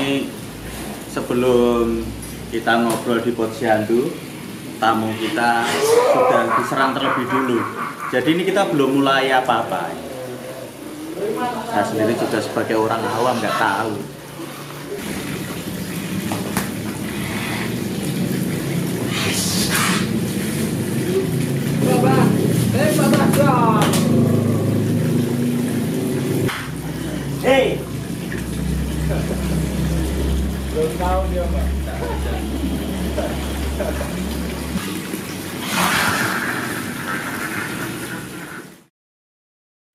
ini sebelum kita ngobrol di Posyandu, tamu kita sudah diserang terlebih dulu. Jadi ini kita belum mulai apa-apa. Saya sendiri juga sebagai orang awam nggak tahu. Hei, belum tahu dia Mbak.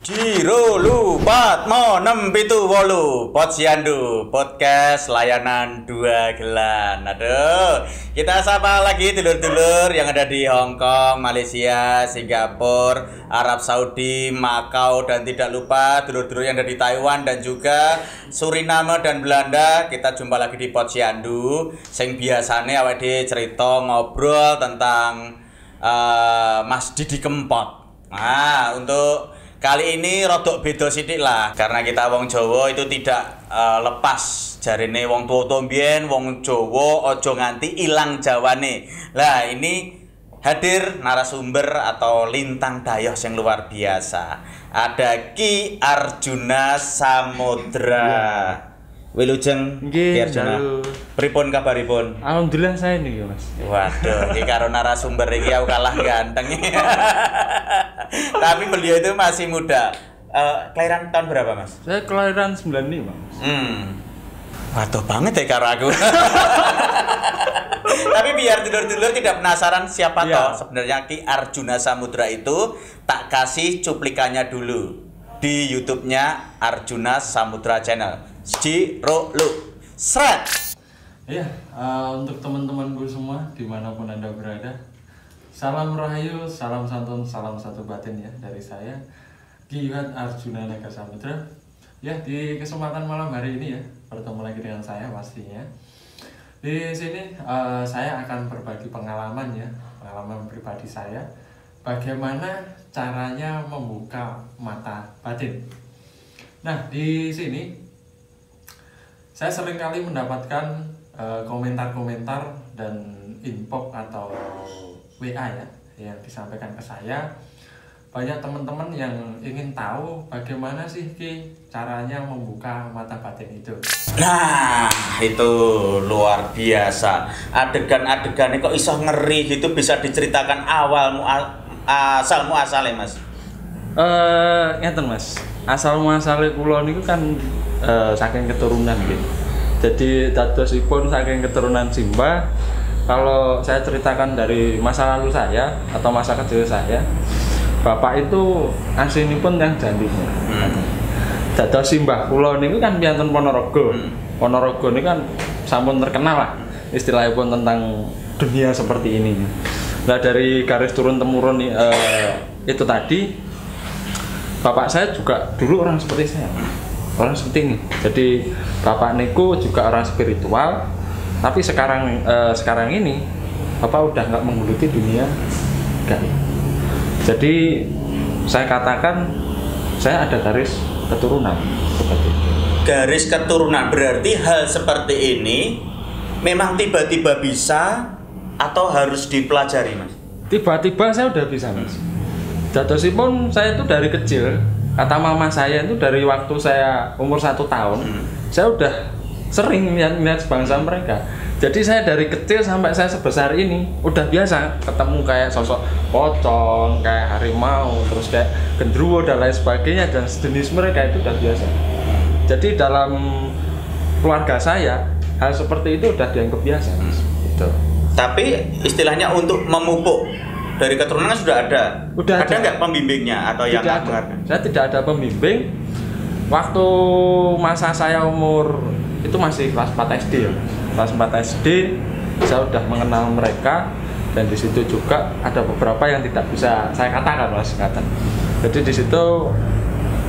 Jiro lupat mo 678 Posyandu podcast layanan 2 gelan. Aduh, kita sapa lagi dulur-dulur yang ada di Hong Kong, Malaysia, Singapura, Arab Saudi, Makau, dan tidak lupa dulur-dulur yang ada di Taiwan dan juga Suriname dan Belanda. Kita jumpa lagi di Posyandu sing biasane awake dhewe cerita ngobrol tentang Mas Didi Kempot. Nah, untuk kali ini rodok beda sithik lah, karena kita wong Jawa itu tidak lepas jarine wong tuwa mbiyen, wong Jawa aja nganti ilang Jawane. Lah ini hadir narasumber atau lintang dayoh yang luar biasa. Ada Ki Arjuna Samudra. Wilujeng Ki Arjuna. Pripun kabaripun? Alhamdulillah saya nih Mas. Waduh, iki karo narasumber iki aku kalah ganteng. Tapi beliau itu masih muda. Kelahiran tahun berapa, Mas? Saya kelahiran 95, Mas. Waduh banget ya karo aku. Tapi biar dulur-dulur tidak penasaran siapa toh sebenarnya Ki Arjuna Samudra itu, tak kasih cuplikannya dulu di YouTube-nya Arjuna Samudra Channel. Jiro lu seret. Iya, untuk teman-temanku semua dimanapun Anda berada, salam rahayu, salam santun, salam satu batin ya dari saya Ki Arjuna Samudra. Ya, di kesempatan malam hari ini ya, bertemu lagi dengan saya pastinya. Di sini saya akan berbagi pengalaman ya, pengalaman pribadi saya, bagaimana caranya membuka mata batin. Nah, di sini saya seringkali mendapatkan komentar-komentar dan inbox atau WA ya yang disampaikan ke saya. Banyak teman-teman yang ingin tahu bagaimana sih Ki caranya membuka mata batin itu. Nah, itu luar biasa. Adegan-adegannya kok iso ngeri gitu, bisa diceritakan awal asalnya Mas? Ngeten Mas. Asal muasale kula niku kan saking keturunan gitu. Jadi dadosipun saking keturunan Simbah. Kalau saya ceritakan dari masa lalu saya atau masa kecil saya, bapak itu aslinipun yang Jandinya. Dados Simbah kula niku kan piantun Ponorogo. Ponorogo ini kan sampun terkenal lah istilahipun tentang dunia seperti ini. Nah, dari garis turun temurun itu tadi, bapak saya juga dulu orang seperti saya, orang seperti ini. Jadi bapak niku juga orang spiritual, tapi sekarang ini bapak udah nggak menggeluti dunia gaib. Jadi saya katakan saya ada garis keturunan seperti itu. Garis keturunan berarti hal seperti ini memang tiba-tiba bisa atau harus dipelajari, Mas? Tiba-tiba saya udah bisa, Mas. Dadosipun saya itu dari kecil, kata mama saya itu dari waktu saya umur 1 tahun, saya udah sering lihat sebangsa mereka. Jadi saya dari kecil sampai saya sebesar ini udah biasa ketemu kayak sosok pocong, kayak harimau, terus kayak gendruwo dan lain sebagainya, dan sejenis mereka itu udah biasa. Jadi dalam keluarga saya hal seperti itu udah dianggap biasa, Mas. Gitu. Tapi istilahnya untuk memupuk dari keturunan sudah ada. Udah ada nggak pembimbingnya atau yang mengerti? Saya tidak ada pembimbing. Waktu masa saya umur itu masih kelas 4 SD ya. Kelas 4 SD saya sudah mengenal mereka, dan di situ juga ada beberapa yang tidak bisa saya katakan, Mas, katakan. Jadi di situ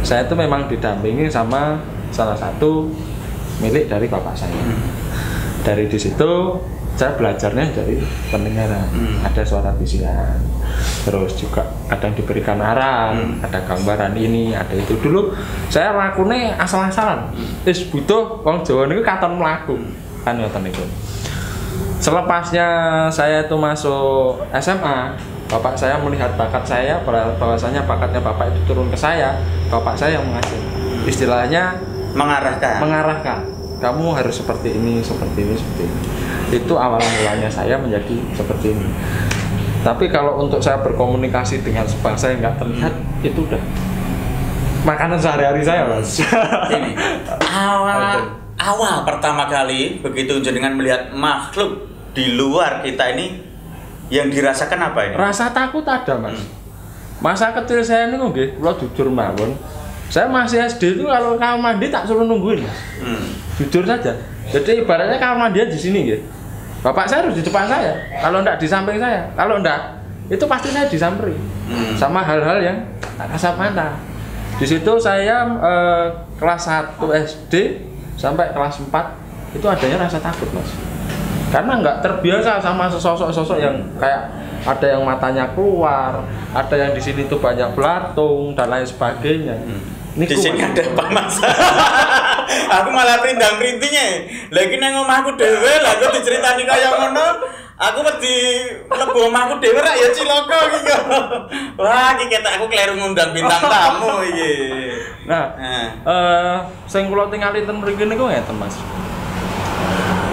saya itu memang didampingi sama salah satu milik dari bapak saya. Dari di situ saya belajarnya dari pendengaran. Ada suara bisikan, terus juga kadang diberikan arahan, ada gambaran ini, ada itu. Dulu saya lakunya asal-asalan. Wis butuh wong Jawa niku katon mlaku. Kan ngoten niku. Selepasnya saya itu masuk SMA, bapak saya melihat bakat saya, bahwasanya bakatnya bapak itu turun ke saya, bapak saya yang mengajar. Istilahnya mengarahkan. Kamu harus seperti ini, seperti ini, seperti ini. Itu awal mulanya saya menjadi seperti ini. Tapi kalau untuk saya berkomunikasi dengan sebangsa yang nggak terlihat, itu udah makanan sehari-hari saya, Mas. Ini awal pertama kali begitu jenengan melihat makhluk di luar kita ini, yang dirasakan apa ini? Rasa takut ada, Mas. Masa kecil saya ini nggih, kula jujur mawon. Saya masih SD itu kalau kamar mandi tak suruh nungguin, Mas. Jujur saja. Jadi ibaratnya kamar mandi di sini nggih. Bapak saya harus di depan saya, kalau enggak di samping saya. Kalau enggak, itu pasti saya disamperi. Sama hal-hal yang kasat mata. Di situ saya kelas 1 SD sampai kelas 4 itu adanya rasa takut, Mas. Karena enggak terbiasa sama sosok-sosok yang kayak ada yang matanya keluar, ada yang di sini tuh banyak belatung dan lain sebagainya. Di sini ada apa, Mas? Aku malah perintah-perintinya. Lagi nang omahku dhewe lah kok diceritani kaya ngono. Aku wedi mlebu omahku dhewe rak ya cilaka iki. Wah, iki ketok aku kleru ngundang bintang tamu iki. Nah, sing kula tingali ten mriki niku ngeten, Mas.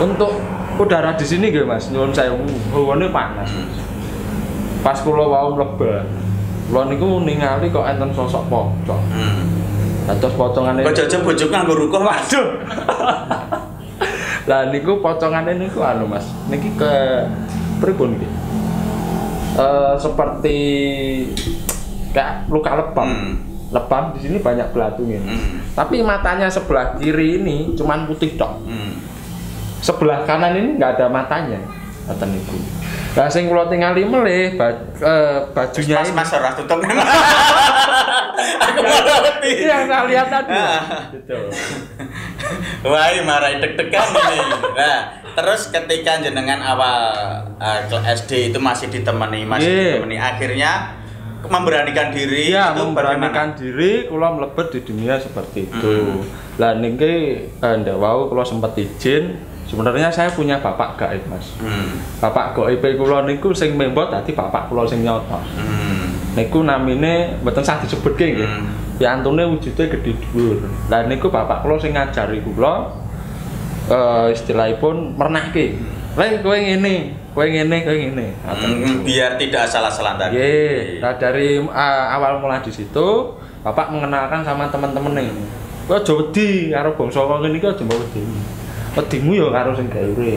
Untuk udara di sini nggih, Mas, nyuwun sewu, hawane panas. Pas kula wau mlebet, kula niku ningali kok enten sosok pocong. Terus pocongane kok jajah bojoku nganggo rukuh, waduh. Lah niku pocongane niku anu, Mas. Niki ke pripun iki? Seperti kayak luka lebam. Lebam di sini banyak belatungnya. Tapi matanya sebelah kiri ini cuman putih tok. Sebelah kanan ini nggak ada matanya. Ngoten niku. Lah sing kula tingali melih bajunya ini. Mas ora tutup. Aku malah wedi. Yang saya lihat tadi. Gitu. Wah, marai deg-degan ini. Nah, terus ketika jenengan awal SD itu masih ditemani, akhirnya memberanikan diri. Ya, memberanikan diri, kula mlebet di dunia seperti itu. Lah niki ndak wau kula sempat izin. Sebenarnya saya punya bapak gaib, Mas. Bapak gaib kula niku sing membot dadi bapak kula sing nyoto. Niku namine mboten sah disebutke nggih. Piantune wujude gedhe dhuwur. Lah niku bapak kula sing ngajari kula istilahipun mernahke. Lah kowe ngene, kowe ngene, kowe ngene. Biar tidak salah-salah tadi. Nggih. Nah dari awal mula di situ, bapak mengenalkan sama teman-temane. Kowe aja wedi karo bangsa kene iki aja wedi. Wedimu ya karo sing gawe.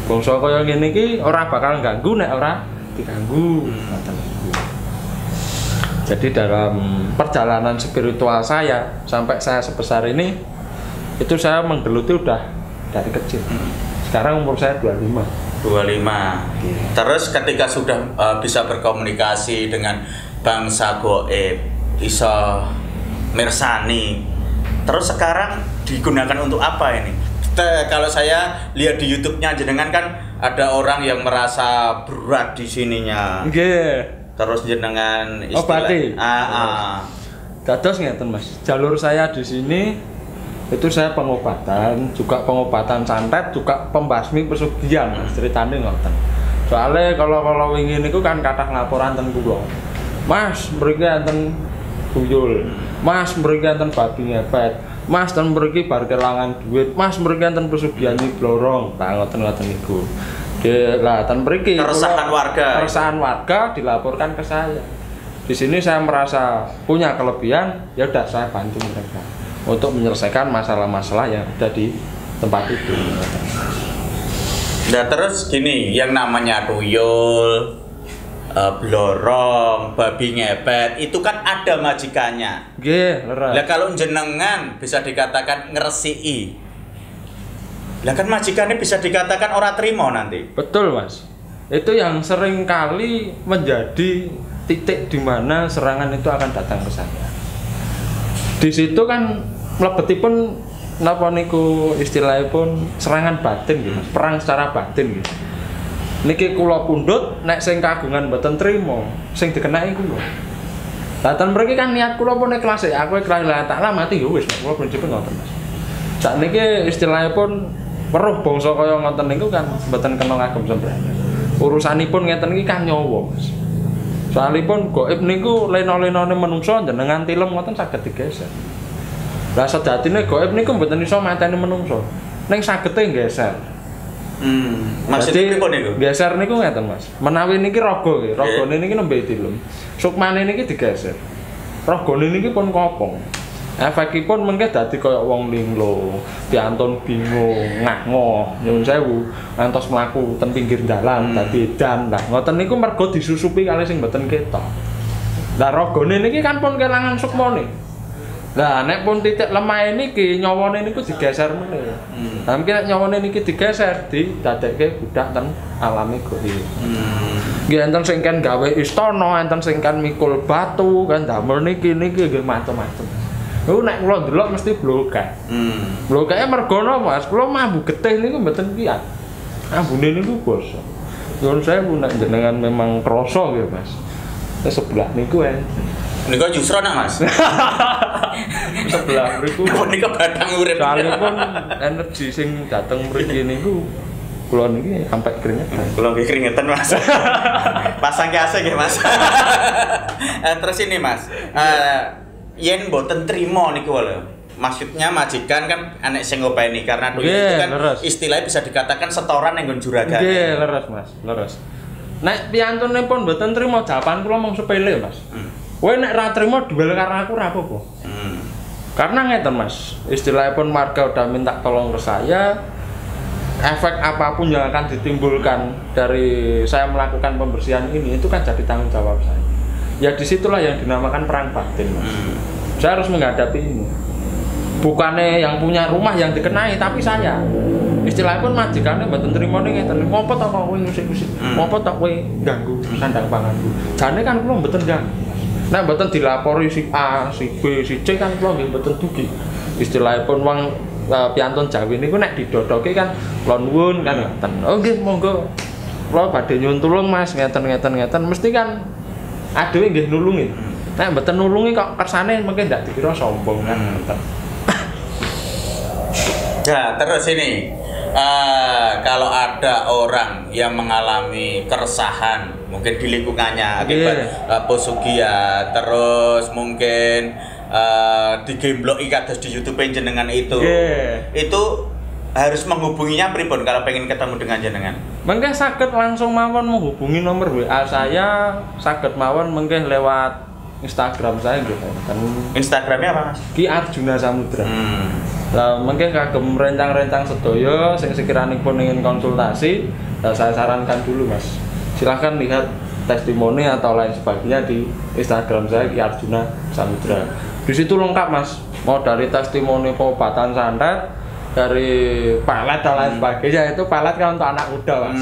Bangsa kaya ngene iki ora bakal ganggu nek ora diganggu. Jadi dalam perjalanan spiritual saya sampai saya sebesar ini itu saya menggeluti udah dari kecil. Sekarang umur saya 25. Terus ketika sudah bisa berkomunikasi dengan bangsa gaib, bisa mirsani. Terus sekarang digunakan untuk apa ini? Kalau saya lihat di YouTube-nya jenengan kan ada orang yang merasa berat di sininya. Nggih. Terus jenengan obati. Dados ngeten, Mas. Jalur saya di sini itu saya pengobatan, juga pengobatan santet, juga pembasmi pesugihan, Mas. Ceritane ngoten. Soale kalau wingi niku kan kathah laporan ten kula. Mas, mriki enten tuyul. Mas, mriki enten babi ngepet. Mas, ten mriki bar kelangan duit. Mas, mriki enten pesugihan iki blorong. Nah, ngoten-ngoten niku. Lah ten mriki keresahan warga dilaporkan ke saya. Di sini saya merasa punya kelebihan, ya udah saya bantu mereka untuk menyelesaikan masalah-masalah yang ada di tempat itu. Nah, terus gini, yang namanya tuyul, blorong, babi ngepet, itu kan ada majikannya. Nggih, leres. Lah kalau jenengan bisa dikatakan ngresiki. Lah kan majikannya bisa dikatakan ora trimo nanti. Betul, Mas. Itu yang sering kali menjadi titik di mana serangan itu akan datang ke saya. Di situ kan mlebetipun napa niku istilahipun serangan batin gitu, Mas. Perang secara batin gitu. Niki kula pundhut nek sing kagungan mboten trima, sing dikenaki kula. Latan mriki kan niat kula pun ikhlas ya, aku ikhlas la taala mati ya wis kula prinsip ngoten Mas. Sakniki istilahipun weruh bangsa kaya ngoten niku kan mboten kena ngagem sembrana. Urusanipun ngeten iki kan nyawa Mas. Soalipun gaib niku lena-lenane manungsa jenengan tilem ngoten saged digeser. Lah sejatine gaib niku mboten iso mateni manungsa. Ning sagete nggeser. Maksudnya pripun niku? Geser niku ngeten Mas. Menawi niki raga nggih, ragane niki nembe tilem. Sukmane niki digeser. Ragane niki pun kopong. Efekipun mengke dadi kaya wong linglo, piantun bingung, ngah-ngoh, nyuwun sewu, ngantos mlaku ten pinggir dalan dadi edan. Lah ngoten niku mergo disusupi kali sing mboten ketok. Lah ragane niki kan pun kelangan sukmane. Lah nek pun titik lemah niki nyawane niku digeser meneh. Lah mungkin nek nyawane niki digeser didadekke budak ten alami gaib. Nggih enten sing kan gawe istana, enten sing kan mikul batu, kan damel niki nggih macam-macam. Lho nek kula ndelok mesti blokak. Blokake mergo napa Mas? Kula mambu getih niku mboten kiyat. Ambune niku basa. Nyuwun sewu nek jenengan memang krasa nggih Mas. Sebelah niku Niku justru nak Mas. Sebelah mriku niku batang urip. Soalipun energi sing dateng mriki niku kula niki sampai keringetan. Kula nggih keringetan Mas. Pasang ke AC nggih Mas. Terus ini Mas. Yen mboten trima niku lho. Maksudnya majikan kan anek sing ngopeni karena dulu itu kan istilahnya bisa dikatakan setoran ning nggon juragan. Nggih, leres Mas, leres. Nek piyantune pun mboten trima jawaban kula mung sepele Mas. Kowe nek ra trima duel karo aku ra apa-apa. Karena ngeten Mas, istilahipun marga udah minta tolong ke saya, efek apapun yang akan ditimbulkan dari saya melakukan pembersihan ini itu kan jadi tanggung jawab saya. Ya disitulah yang dinamakan perang batin Mas. Saya harus menghadapi ini. Bukannya yang punya rumah yang dikenai, tapi saya. Istilahnya pun majikannya mboten trima ning ngeten. Ngopo to kok kowe ngusik-ngusik? Ngopo to kowe ganggu sandang panganku? Jane kan kula mboten ganggu. Nek mboten dilapori si A, si B, si C kan kula nggih mboten dugi. Istilahipun wong piantun Jawi niku nek didodoke kan kula nuwun kan ngoten. Oh nggih monggo. Kula badhe nyuwun tulung Mas ngeten mesti kan adewe nggih nulungi. Nek mboten nulungi kok kersane mungkin ndak dikira sombong kan ngoten. Ya, terus ini kalau ada orang yang mengalami keresahan mungkin di lingkungannya akibat pesugihan, terus mungkin digemblok kados di YouTube jenengan itu harus menghubunginya pripun kalau pengen ketemu dengan jenengan? Mengke saged langsung mawon menghubungi nomor WA saya, saged mawon mengke lewat Instagram saya gitu kan. Instagramnya apa Mas? Ki Arjuna Samudra. Lah mungkin kagem rencang-rencang sedaya sing sekiranipun ingin konsultasi, saya sarankan dulu Mas. Silahkan lihat testimoni atau lain sebagainya di Instagram saya Ki Arjuna Samudra. Di situ lengkap Mas. Mau dari testimoni pengobatan santet, dari pelet dan lain sebagainya. Itu pelet kan untuk anak muda Mas.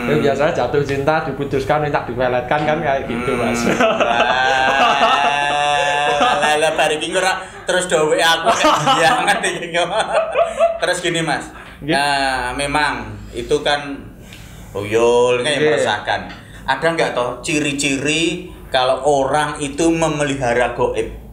Itu biasanya jatuh cinta diputuskan minta dipeletkan kan kayak gitu Mas. Lah bari ki ora terus dowe aku banget iki. Terus gini Mas. Nah, memang itu kan tuyul kan yang meresahkan. Ada enggak toh ciri-ciri kalau orang itu memelihara gaib?